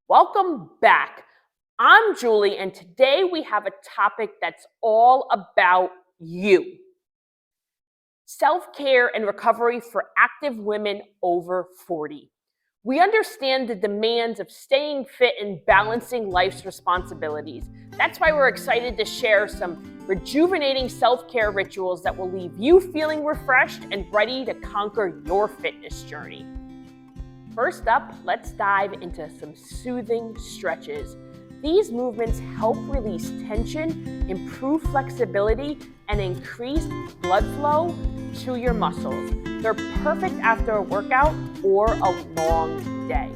Welcome back. I'm Julie, and today we have a topic that's all about you. Self-care and recovery for active women over 40. We understand the demands of staying fit and balancing life's responsibilities. That's why we're excited to share some rejuvenating self-care rituals that will leave you feeling refreshed and ready to conquer your fitness journey. First up, let's dive into some soothing stretches. These movements help release tension, improve flexibility, and increase blood flow to your muscles. They're perfect after a workout or a long day.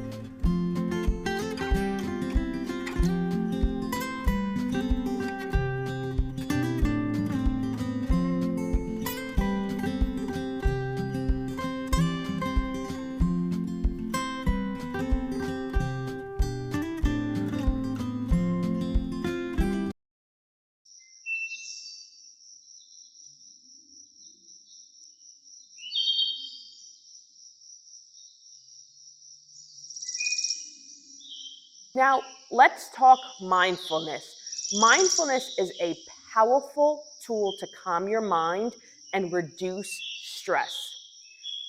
Now, let's talk mindfulness. Mindfulness is a powerful tool to calm your mind and reduce stress.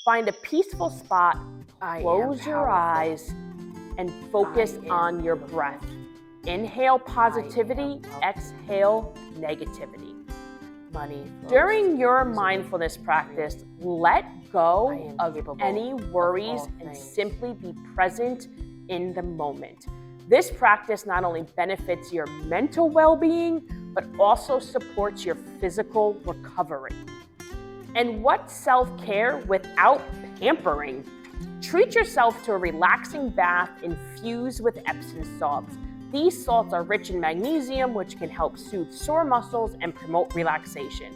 Find a peaceful spot, close your eyes, and focus on your breath. Inhale positivity, exhale negativity. During your mindfulness practice, let go of any worries and simply be present in the moment. This practice not only benefits your mental well-being, but also supports your physical recovery. And what's self-care without pampering? Treat yourself to a relaxing bath infused with Epsom salts. These salts are rich in magnesium, which can help soothe sore muscles and promote relaxation.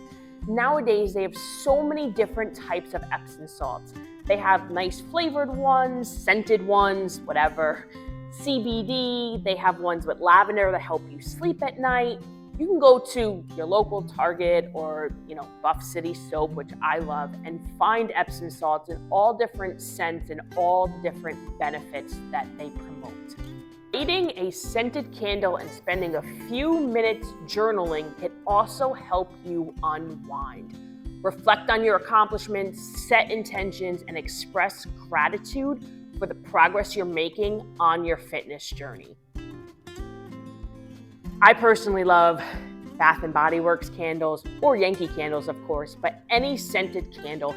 Nowadays, they have so many different types of Epsom salts. They have nice flavored ones, scented ones, whatever. CBD, they have ones with lavender that help you sleep at night. You can go to your local Target or, Buff City Soap, which I love, and find Epsom salts in all different scents and all different benefits that they promote. Lighting a scented candle and spending a few minutes journaling can also help you unwind. Reflect on your accomplishments, set intentions, and express gratitude for the progress you're making on your fitness journey. I personally love Bath & Body Works candles, or Yankee candles, of course, but any scented candle.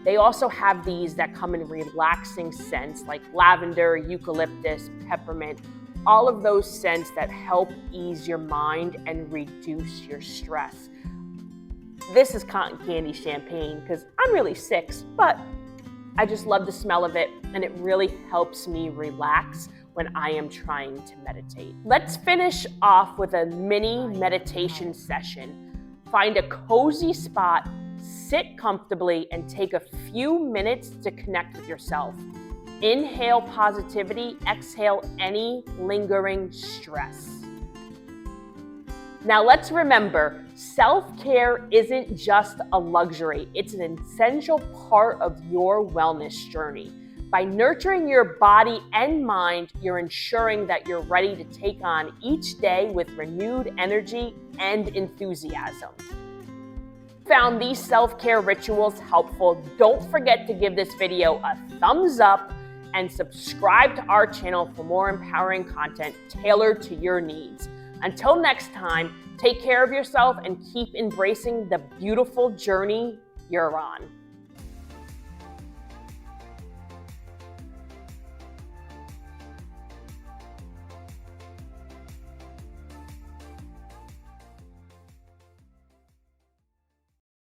They also have these that come in relaxing scents like lavender, eucalyptus, peppermint, all of those scents that help ease your mind and reduce your stress. This is cotton candy champagne because I'm really 6, but I just love the smell of it, and it really helps me relax when I am trying to meditate. Let's finish off with a mini meditation session. Find a cozy spot, sit comfortably, and take a few minutes to connect with yourself. Inhale positivity, exhale any lingering stress. Now let's remember, self-care isn't just a luxury, it's an essential part of your wellness journey. By nurturing your body and mind, you're ensuring that you're ready to take on each day with renewed energy and enthusiasm. Found these self-care rituals helpful? Don't forget to give this video a thumbs up and subscribe to our channel for more empowering content tailored to your needs. Until next time, take care of yourself and keep embracing the beautiful journey you're on.